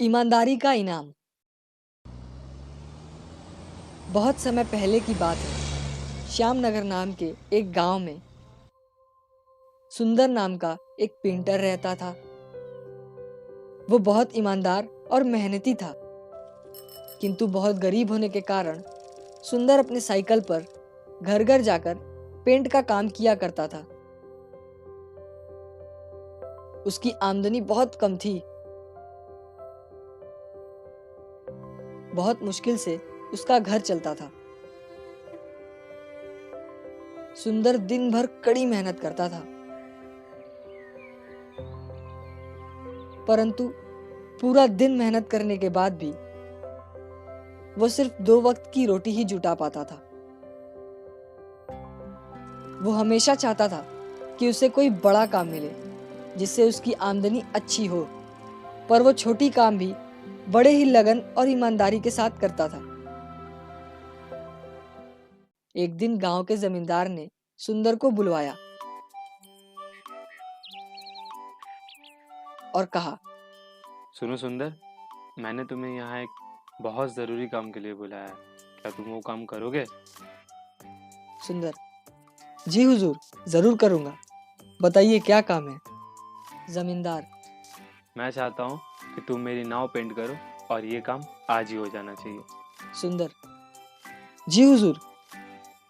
ईमानदारी का इनाम। बहुत समय पहले की बात है। श्यामनगर नाम के एक गांव में सुंदर नाम का एक पेंटर रहता था। वो बहुत ईमानदार और मेहनती था, किंतु बहुत गरीब होने के कारण सुंदर अपने साइकिल पर घर घर जाकर पेंट का काम किया करता था। उसकी आमदनी बहुत कम थी। बहुत मुश्किल से उसका घर चलता था। सुंदर दिन भर कड़ी मेहनत करता था, परंतु पूरा दिन मेहनत करने के बाद भी वो सिर्फ 2 वक्त की रोटी ही जुटा पाता था। वो हमेशा चाहता था कि उसे कोई बड़ा काम मिले जिससे उसकी आमदनी अच्छी हो, पर वो छोटी काम भी बड़े ही लगन और ईमानदारी के साथ करता था। एक दिन गांव के जमींदार ने सुंदर को बुलवाया और कहा, सुनो सुंदर, मैंने तुम्हें यहाँ एक बहुत ज़रूरी काम के लिए बुलाया है। क्या तुम वो काम करोगे? सुंदर, जी हुजूर, जरूर करूंगा। बताइए क्या काम है? जमींदार, मैं चाहता हूँ कि तुम मेरी नाव पेंट करो और ये काम आज ही हो जाना चाहिए। सुंदर, जी हुजूर,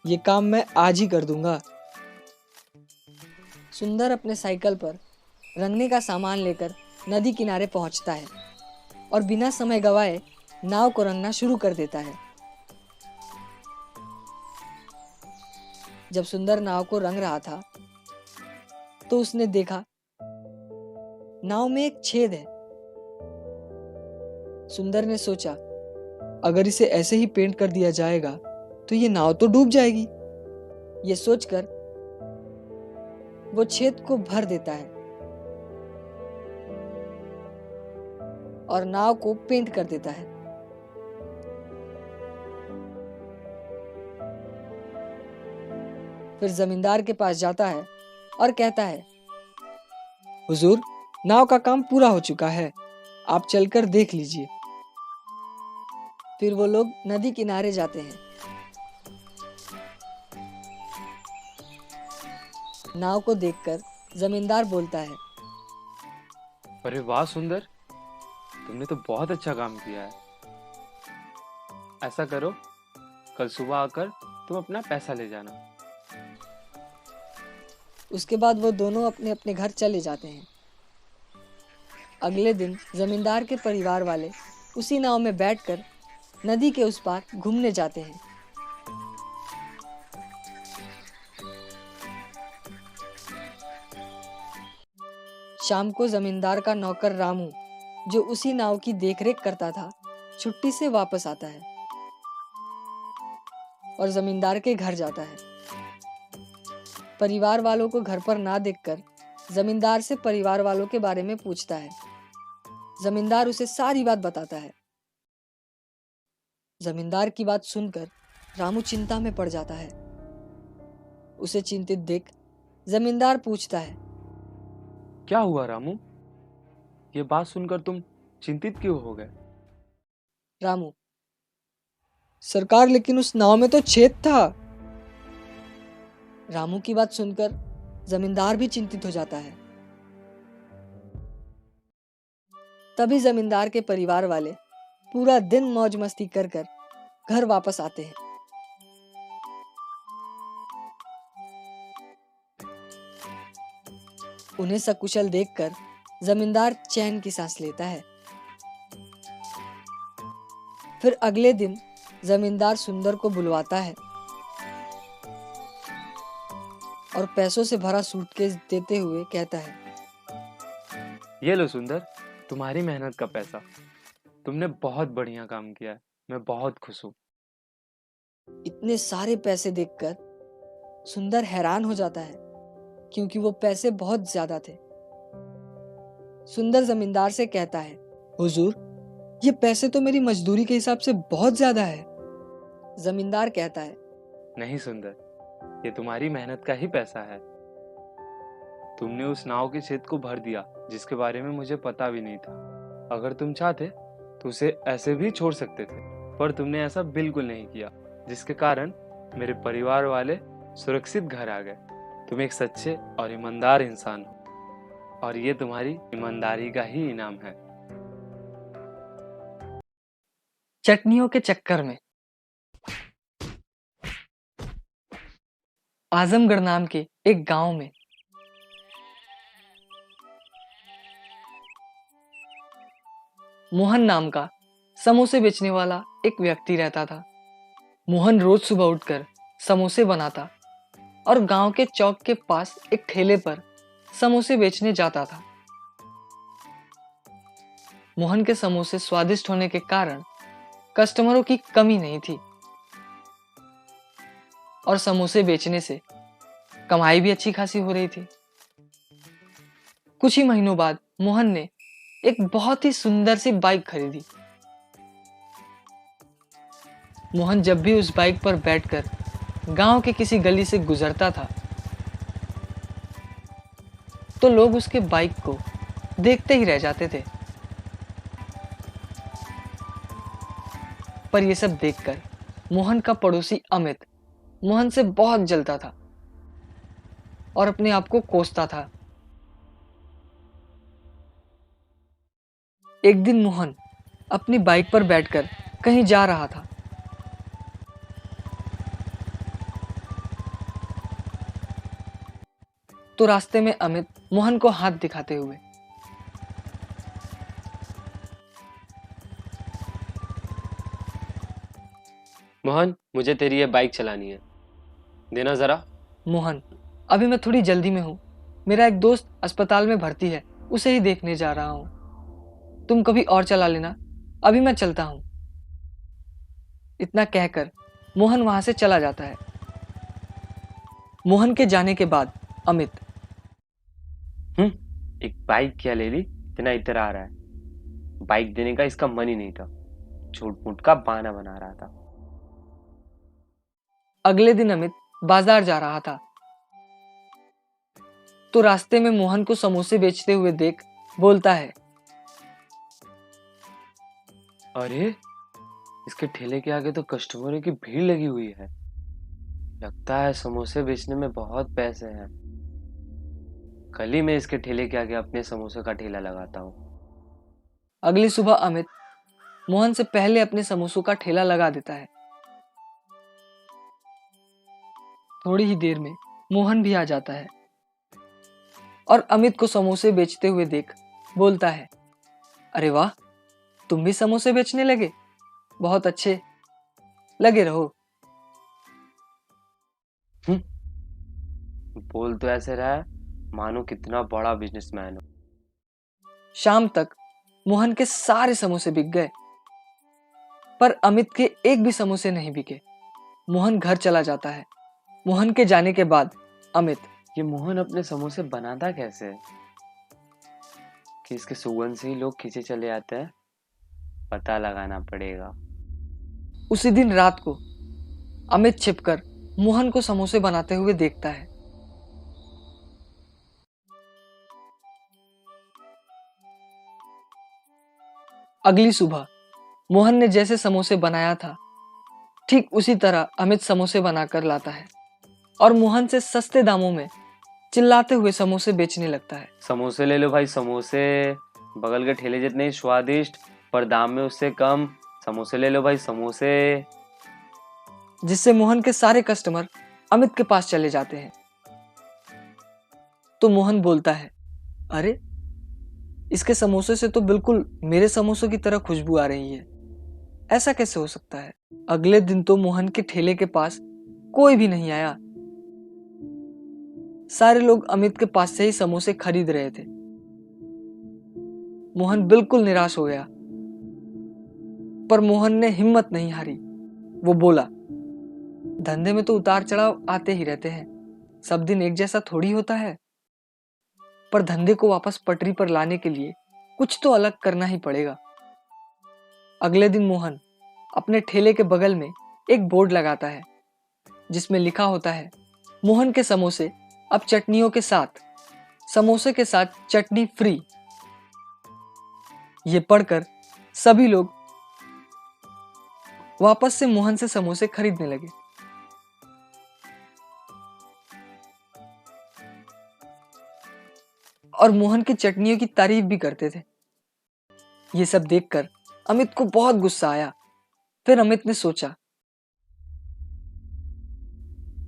ये काम मैं आज ही कर दूंगा। सुंदर अपने साइकिल पर रंगने का सामान लेकर नदी किनारे पहुंचता है और बिना समय गवाए नाव को रंगना शुरू कर देता है। जब सुंदर नाव को रंग रहा था तो उसने देखा नाव में एक छेद है। सुंदर ने सोचा, अगर इसे ऐसे ही पेंट कर दिया जाएगा तो ये नाव तो डूब जाएगी। ये सोचकर वो छेद को भर देता है और नाव को पेंट कर देता है। फिर जमींदार के पास जाता है और कहता है, हुजूर, नाव का काम पूरा हो चुका है, आप चलकर देख लीजिए। फिर वो लोग नदी किनारे जाते हैं। नाव को देखकर जमींदार बोलता है, अरे वाह सुंदर, तुमने तो बहुत अच्छा काम किया है। ऐसा करो, कल सुबह आकर तुम अपना पैसा ले जाना। उसके बाद वो दोनों अपने अपने घर चले जाते हैं। अगले दिन जमींदार के परिवार वाले उसी नाव में बैठकर नदी के उस पार घूमने जाते हैं। शाम को जमींदार का नौकर रामू, जो उसी नाव की देखरेख करता था, छुट्टी से वापस आता है और जमींदार के घर जाता है। परिवार वालों को घर पर ना देखकर जमींदार से परिवार वालों के बारे में पूछता है। जमींदार उसे सारी बात बताता है। जमींदार की बात सुनकर रामू चिंता में पड़ जाता है। उसे चिंतित देख जमींदार पूछता है, क्या हुआ रामू? ये बात सुनकर तुम चिंतित क्यों हो गए? रामू, सरकार, लेकिन उस नाव में तो छेद था। रामू की बात सुनकर जमींदार भी चिंतित हो जाता है। तभी जमींदार के परिवार वाले पूरा दिन मौज मस्ती कर कर घर वापस आते हैं। उन्हें सकुशल देखकर जमींदार चैन की सांस लेता है। फिर अगले दिन जमींदार सुंदर को बुलवाता है और पैसों से भरा सूटकेस देते हुए कहता है, ये लो सुंदर, तुम्हारी मेहनत का पैसा। तुमने बहुत बढ़िया काम किया है, मैं बहुत खुश हूँ। इतने सारे पैसे देखकर सुंदर हैरान हो जाता है, क्योंकि वो पैसे बहुत ज्यादा थे। सुंदर जमींदार से कहता है, हुजूर, ये पैसे तो मेरी मजदूरी के हिसाब से बहुत ज्यादा है। जमींदार कहता है, नहीं सुंदर, ये तुम्हारी मेहनत का ही पैसा है। तुमने उस नाव के छेद को भर दिया जिसके बारे में मुझे पता भी नहीं था। अगर तुम चाहते तो उसे ऐसे भी छोड़ सकते थे, पर तुमने ऐसा बिल्कुल नहीं किया, जिसके कारण मेरे परिवार वाले सुरक्षित घर आ गए। तुम एक सच्चे और ईमानदार इंसान हो, और ये तुम्हारी ईमानदारी का ही इनाम है। चटनियों के चक्कर में आजमगढ़ नाम के एक गांव में मोहन नाम का समोसे बेचने वाला एक व्यक्ति रहता था। मोहन रोज सुबह उठकर समोसे बनाता और गांव के चौक के पास एक ठेले पर समोसे बेचने जाता था। मोहन के समोसे स्वादिष्ट होने के कारण कस्टमरों की कमी नहीं थी और समोसे बेचने से कमाई भी अच्छी खासी हो रही थी। कुछ ही महीनों बाद मोहन ने एक बहुत ही सुंदर सी बाइक खरीदी। मोहन जब भी उस बाइक पर बैठकर गांव के किसी गली से गुजरता था तो लोग उसके बाइक को देखते ही रह जाते थे। पर यह सब देखकर मोहन का पड़ोसी अमित मोहन से बहुत जलता था और अपने आप को कोसता था। एक दिन मोहन अपनी बाइक पर बैठकर कहीं जा रहा था। तो रास्ते में अमित मोहन को हाथ दिखाते हुए, मोहन, मुझे तेरी ये बाइक चलानी है, देना जरा। मोहन, अभी मैं थोड़ी जल्दी में हूँ, मेरा एक दोस्त अस्पताल में भर्ती है, उसे ही देखने जा रहा हूँ, तुम कभी और चला लेना, अभी मैं चलता हूँ। इतना कहकर मोहन वहां से चला जाता है। मोहन के जाने के बाद अमित, एक बाइक क्या ले ली, इतना इतर आ रहा है। बाइक देने का इसका मन ही नहीं था, झूठ मूठ का बहाना बना रहा था। अगले दिन अमित बाजार जा रहा था तो रास्ते में मोहन को समोसे बेचते हुए देख बोलता है, अरे, इसके ठेले के आगे तो कस्टमरों की भीड़ लगी हुई है। लगता है समोसे बेचने में बहुत पैसे हैं। कल ही मैं इसके ठेले के आगे अपने समोसे का ठेला लगाता हूँ। अगली सुबह अमित मोहन से पहले अपने समोसों का ठेला लगा देता है। थोड़ी ही देर में मोहन भी आ जाता है और अमित को समोसे बेचते हुए देख बोलता है, अरे वाह, तुम भी समोसे बेचने लगे, बहुत अच्छे, लगे रहो। बोल तो ऐसे रहा है मानो कितना बड़ा बिजनेसमैन हो। शाम तक मोहन के सारे समोसे बिक गए, पर अमित के एक भी समोसे नहीं बिके। मोहन घर चला जाता है। मोहन के जाने के बाद अमित, ये मोहन अपने समोसे बनाता कैसे है कि इसके सुगंध से ही लोग खींचे चले आते हैं? पता लगाना पड़ेगा। उसी दिन रात को अमित छिपकर मोहन को समोसे बनाते हुए देखता है। अगली सुबह मोहन ने जैसे समोसे बनाया था ठीक उसी तरह अमित समोसे बनाकर लाता है और मोहन से सस्ते दामों में चिल्लाते हुए समोसे बेचने लगता है। समोसे ले लो भाई, समोसे बगल के ठेले जितने ही स्वादिष्ट पर दाम में उससे कम। समोसे ले लो भाई, समोसे। जिससे मोहन के सारे कस्टमर अमित के पास चले जाते हैं। तो मोहन बोलता है, अरे, इसके समोसे से तो बिल्कुल मेरे समोसों की तरह खुशबू आ रही है, ऐसा कैसे हो सकता है? अगले दिन तो मोहन के ठेले के पास कोई भी नहीं आया। सारे लोग अमित के पास से ही समोसे खरीद रहे थे। मोहन बिल्कुल निराश हो गया, पर मोहन ने हिम्मत नहीं हारी। वो बोला, धंधे में तो उतार चढ़ाव आते ही रहते हैं, सब दिन एक जैसा थोड़ी होता है, पर धंधे को वापस पटरी पर लाने के लिए कुछ तो अलग करना ही पड़ेगा। अगले दिन मोहन अपने ठेले के बगल में एक बोर्ड लगाता है जिसमें लिखा होता है, मोहन के समोसे अब चटनियों के साथ, समोसे के साथ चटनी फ्री। ये पढ़कर सभी लोग वापस से मोहन से समोसे खरीदने लगे। और मोहन की चटनियों की तारीफ भी करते थे। ये सब देखकर अमित को बहुत गुस्सा आया। फिर अमित ने सोचा,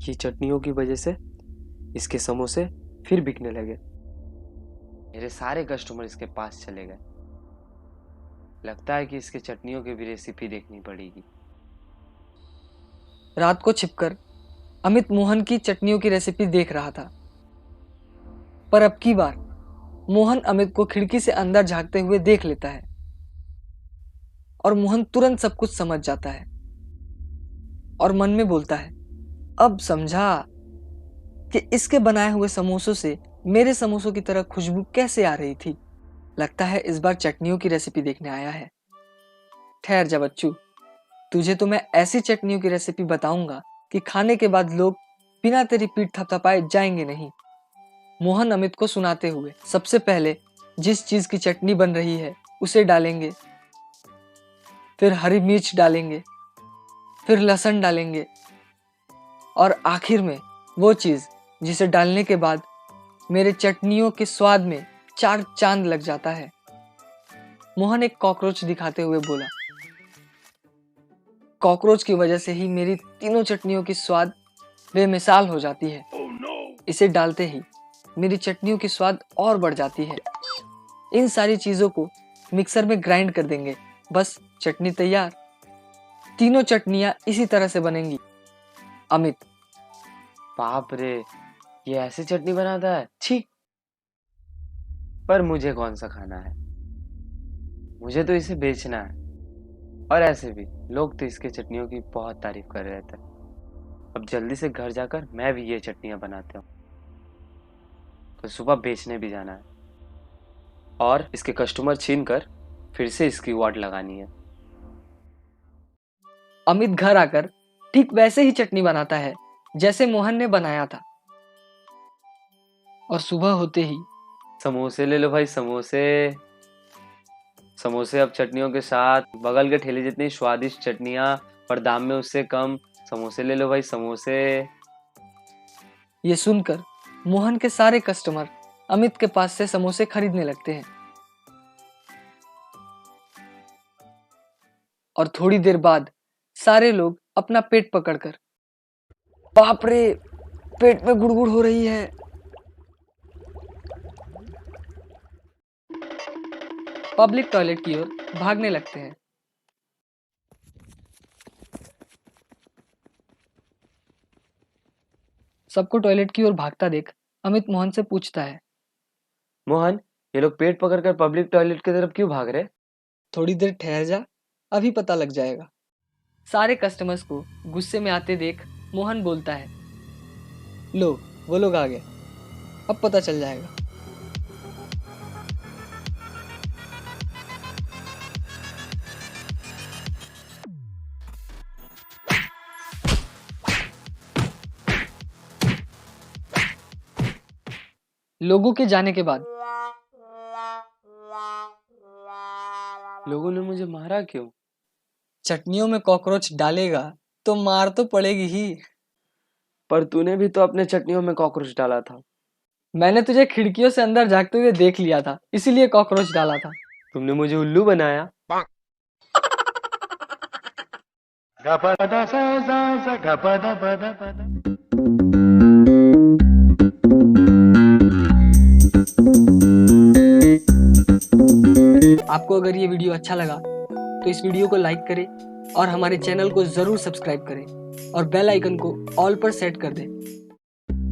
ये चटनियों की वजह से इसके समोसे फिर बिकने लगे। मेरे सारे कस्टमर इसके पास चले गए। लगता है कि इसके चटनियों की भी रेसिपी देखनी पड़ेगी। रात को छिपकर अमित मोहन की चटनियों की रेसिपी देख रहा था। पर अब की बार मोहन अमित को खिड़की से अंदर झांकते हुए देख लेता है और मोहन तुरंत सब कुछ समझ जाता है और मन में बोलता है, अब समझा कि इसके बनाए हुए समोसों से मेरे समोसों की तरह खुशबू कैसे आ रही थी। लगता है इस बार चटनियों की रेसिपी देखने आया है। ठहर जा बच्चू, तुझे तो मैं ऐसी चटनियों की रेसिपी बताऊंगा कि खाने के बाद लोग बिना तेरी पीठ थपथपाए जाएंगे नहीं। मोहन अमित को सुनाते हुए, सबसे पहले जिस चीज की चटनी बन रही है उसे डालेंगे, फिर हरी मिर्च डालेंगे, फिर लहसुन डालेंगे और आखिर में वो चीज जिसे डालने के बाद मेरे चटनियों के स्वाद में 4 चांद लग जाता है। मोहन एक कॉकरोच दिखाते हुए बोला, कॉकरोच की वजह से ही मेरी तीनों चटनियों की स्वाद बेमिसाल हो जाती है। इसे डालते ही मेरी चटनियों की स्वाद और बढ़ जाती है। इन सारी चीजों को मिक्सर में ग्राइंड कर देंगे, बस चटनी तैयार। तीनों चटनियां इसी तरह से बनेंगी। अमित, बाप रे, ये ऐसी चटनी बनाता है, छी। पर मुझे कौन सा खाना है, मुझे तो इसे बेचना है। और ऐसे भी लोग तो इसके चटनियों की बहुत तारीफ कर रहे थे। अब जल्दी से घर जाकर मैं भी ये चटनियां बनाता हूँ। तो सुबह बेचने भी जाना है और इसके कस्टमर छीन कर फिर से इसकी वाट लगानी है। अमित घर आकर ठीक वैसे ही चटनी बनाता है जैसे मोहन ने बनाया था। और सुबह होते ही समोसे ले लो भाई, समोसे। समोसे अब चटनियों के साथ, बगल के ठेले जितनी स्वादिष्ट चटनियां पर दाम में उससे कम। समोसे ले लो भाई, समोसे। ये सुनकर मोहन के सारे कस्टमर अमित के पास से समोसे खरीदने लगते हैं। और थोड़ी देर बाद सारे लोग अपना पेट पकड़कर, बाप रे, पेट में गुड़गुड़ हो रही है, पब्लिक टॉयलेट की ओर भागने लगते हैं। सबको टॉयलेट की ओर भागता देख अमित मोहन से पूछता है, मोहन, ये लोग पेट पकड़कर पब्लिक टॉयलेट की तरफ क्यों भाग रहे? थोड़ी देर ठहर जा, अभी पता लग जाएगा। सारे कस्टमर्स को गुस्से में आते देख मोहन बोलता है, लो वो लोग आ गए, अब पता चल जाएगा। लोगों के जाने के बाद लोगों ने मुझे मारा क्यों? चटनियों में कॉकरोच डालेगा तो मार तो पड़ेगी ही। पर तूने भी तो अपने चटनियों में कॉकरोच डाला था। मैंने तुझे खिड़कियों से अंदर झांकते हुए देख लिया था, इसीलिए कॉकरोच डाला था। तुमने मुझे उल्लू बनाया। आपको अगर ये वीडियो अच्छा लगा तो इस वीडियो को लाइक करें और हमारे चैनल को जरूर सब्सक्राइब करें और बेल आइकन को ऑल पर सेट कर दें